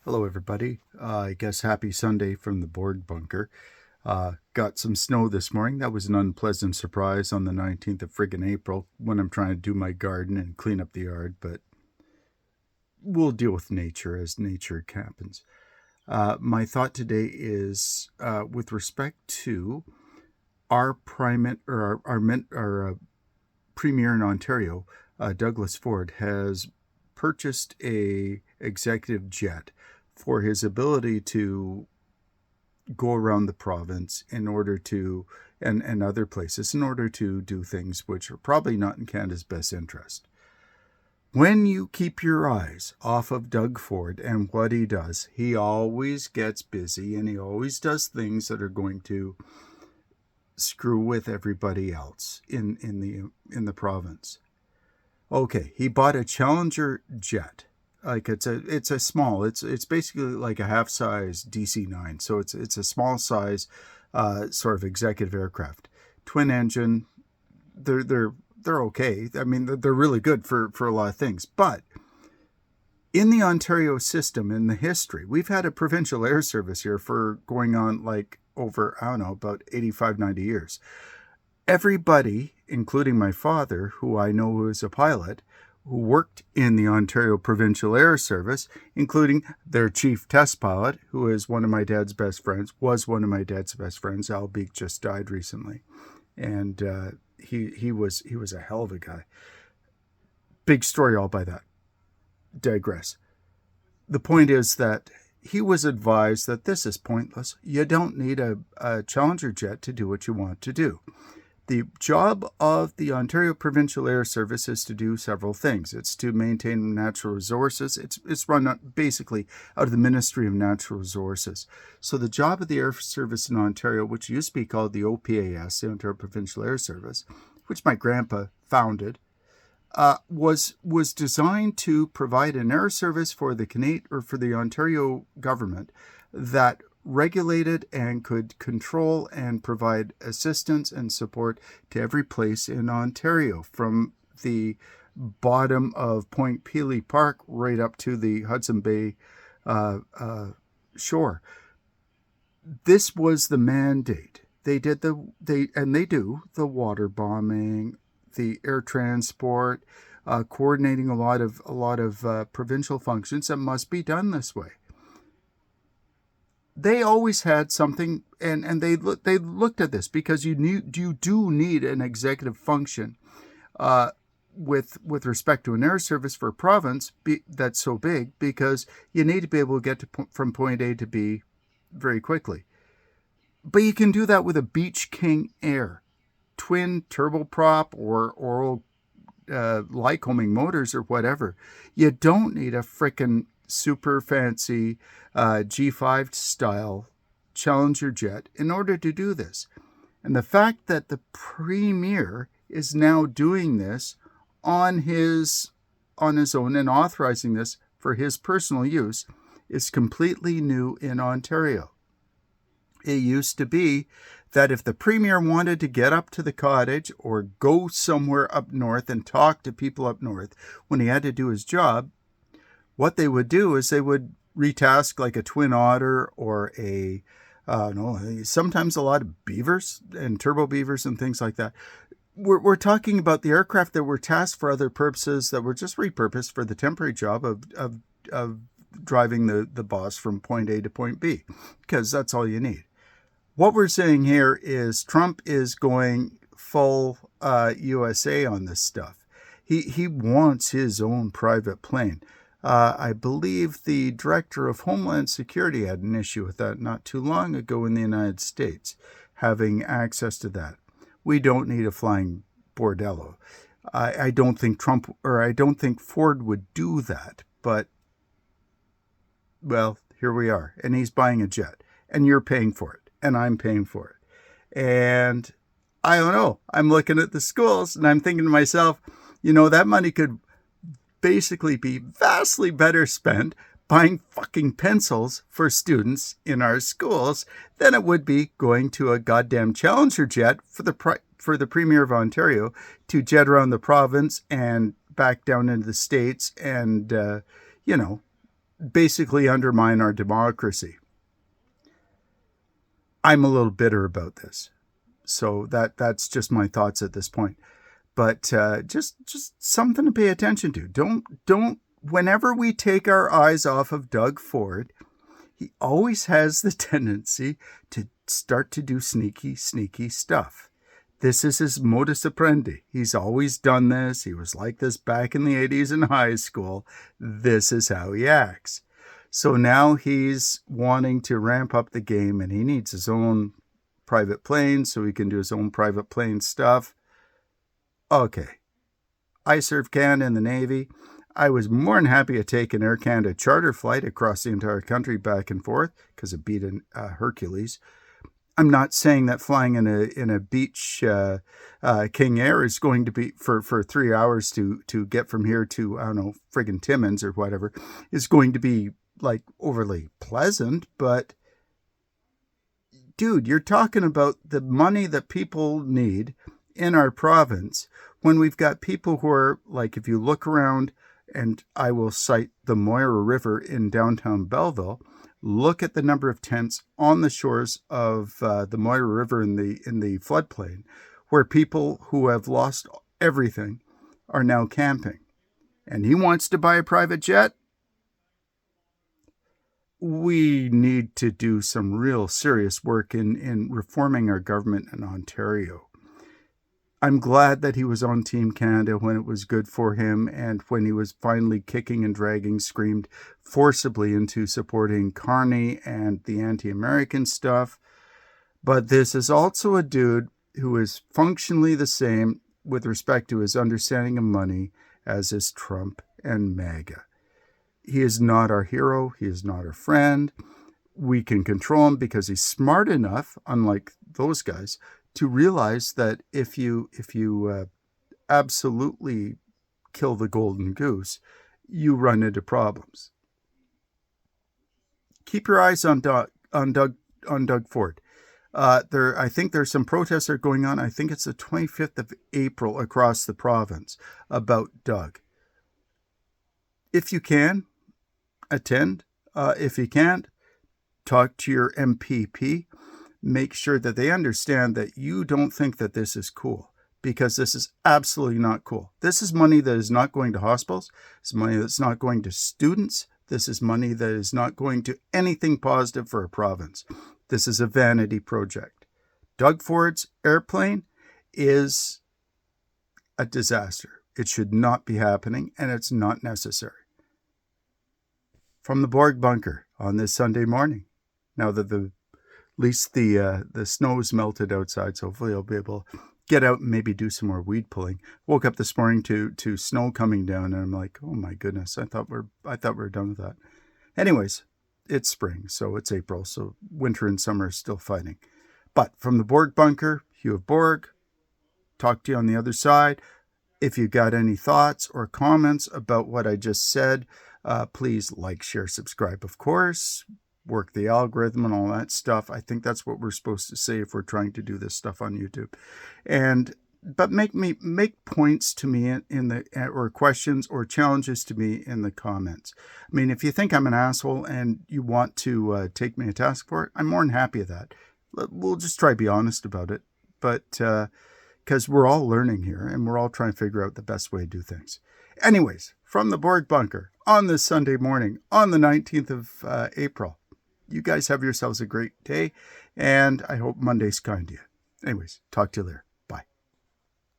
Hello, everybody. I guess happy Sunday from the Borg bunker. Got some snow this morning. That was an unpleasant surprise on the 19th of friggin' April when I'm trying to do my garden and clean up the yard, but we'll deal with nature as nature happens. My thought today is with respect to our primate or our premier in Ontario, Douglas Ford, has purchased a executive jet for his ability to go around the province in order to and other places in order to do things which are probably not in Canada's best interest. When you keep your eyes off of Doug Ford and what he does, he always gets busy and he always does things that are going to screw with everybody else in the province. Okay, he bought a Challenger jet. Like it's a small. It's basically like a half size DC-9. So it's a small size sort of executive aircraft. Twin engine. They're okay. I mean they're really good for a lot of things. But in the Ontario system, in the history, we've had a provincial air service here for going on like over, I don't know, about 85, 90 years. Everybody, including my father, who I know who is a pilot, who worked in the Ontario Provincial Air Service, including their chief test pilot, who is one of my dad's best friends, was one of my dad's best friends. Al Beek just died recently, and he was a hell of a guy. Big story all by that. Digress. The point is that he was advised that this is pointless. You don't need a Challenger jet to do what you want to do. The job of the Ontario Provincial Air Service is to do several things. It's to maintain natural resources. It's run basically out of the Ministry of Natural Resources. So the job of the Air Service in Ontario, which used to be called the OPAS, the Ontario Provincial Air Service, which my grandpa founded, was designed to provide an air service for the Ontario government that regulated and could control and provide assistance and support to every place in Ontario, from the bottom of Point Pelee Park right up to the Hudson Bay shore. This was the mandate. They do the water bombing, the air transport, coordinating a lot of provincial functions that must be done this way. They always had something, and they looked at this because you do need an executive function with respect to an air service for a province that's so big, because you need to be able to get from point A to B very quickly. But you can do that with a Beech King Air, twin turboprop or Lycoming motors or whatever. You don't need a frickin' super fancy G5 style Challenger jet in order to do this. And the fact that the Premier is now doing this on his own and authorizing this for his personal use is completely new in Ontario. It used to be that if the Premier wanted to get up to the cottage or go somewhere up north and talk to people up north when he had to do his job, what they would do is they would retask like a Twin Otter or sometimes a lot of Beavers and Turbo Beavers and things like that. We're talking about the aircraft that were tasked for other purposes that were just repurposed for the temporary job of driving the boss from point A to point B, because that's all you need. What we're saying here is Trump is going full USA on this stuff. He wants his own private plane. I believe the director of Homeland Security had an issue with that not too long ago in the United States, having access to that. We don't need a flying bordello. I don't think Ford would do that, but, well, here we are. And he's buying a jet, and you're paying for it, and I'm paying for it. And I don't know. I'm looking at the schools, and I'm thinking to myself, that money could basically be vastly better spent buying fucking pencils for students in our schools than it would be going to a goddamn Challenger jet for the Premier of Ontario to jet around the province and back down into the States and, basically undermine our democracy. I'm a little bitter about this. So that's just my thoughts at this point. But just something to pay attention to. Don't whenever we take our eyes off of Doug Ford, he always has the tendency to start to do sneaky stuff. This is his modus operandi. He's always done this. He was like this back in the 80s in high school. This is how he acts. So now he's wanting to ramp up the game, and he needs his own private plane so he can do his own private plane stuff. Okay. I served Canada in the Navy. I was more than happy to take an Air Canada charter flight across the entire country back and forth because it beat a Hercules. I'm not saying that flying in a beach King Air is going to be for 3 hours to get from here to, I don't know, friggin' Timmins or whatever, is going to be like overly pleasant. But dude, you're talking about the money that people need in our province when we've got people who are like, if you look around, and I will cite the Moira River in downtown Belleville. Look at the number of tents on the shores of the Moira River in the floodplain, where people who have lost everything are now camping. And he wants to buy a private jet? We need to do some real serious work in reforming our government in Ontario. I'm glad that he was on Team Canada when it was good for him, and when he was finally kicking and dragging, screamed forcibly into supporting Carney and the anti-American stuff. But this is also a dude who is functionally the same with respect to his understanding of money as is Trump and MAGA. He is not our hero. He is not our friend. We can control him because he's smart enough, unlike those guys, to realize that if you absolutely kill the golden goose, you run into problems. Keep your eyes on Doug Ford. I think there's some protests that are going on. I think it's the 25th of April across the province about Doug. If you can, attend. If you can't, talk to your MPP. Make sure that they understand that you don't think that this is cool, because this is absolutely not cool. This is money that is not going to hospitals. It's money that's not going to students. This is money that is not going to anything positive for a province. This is a vanity project. Doug Ford's airplane is a disaster. It should not be happening, and it's not necessary. From the Borg Bunker on this Sunday morning, now that at least the snow's melted outside, so hopefully I'll be able to get out and maybe do some more weed pulling. Woke up this morning to snow coming down, and I'm like, oh my goodness, I thought we're done with that. Anyways, it's spring, so it's April, so winter and summer are still fighting. But from the Borg Bunker, Hugh of Borg, talk to you on the other side. If you got any thoughts or comments about what I just said, please like, share, subscribe, of course. Work the algorithm and all that stuff. I think that's what we're supposed to say if we're trying to do this stuff on YouTube. But make points to me in the, or questions or challenges to me in the comments. I mean, if you think I'm an asshole and you want to take me to task for it, I'm more than happy with that. We'll just try to be honest about it. But because we're all learning here and we're all trying to figure out the best way to do things. Anyways, from the Borg Bunker on this Sunday morning on the 19th of April. You guys have yourselves a great day, and I hope Monday's kind to you. Anyways, talk to you later.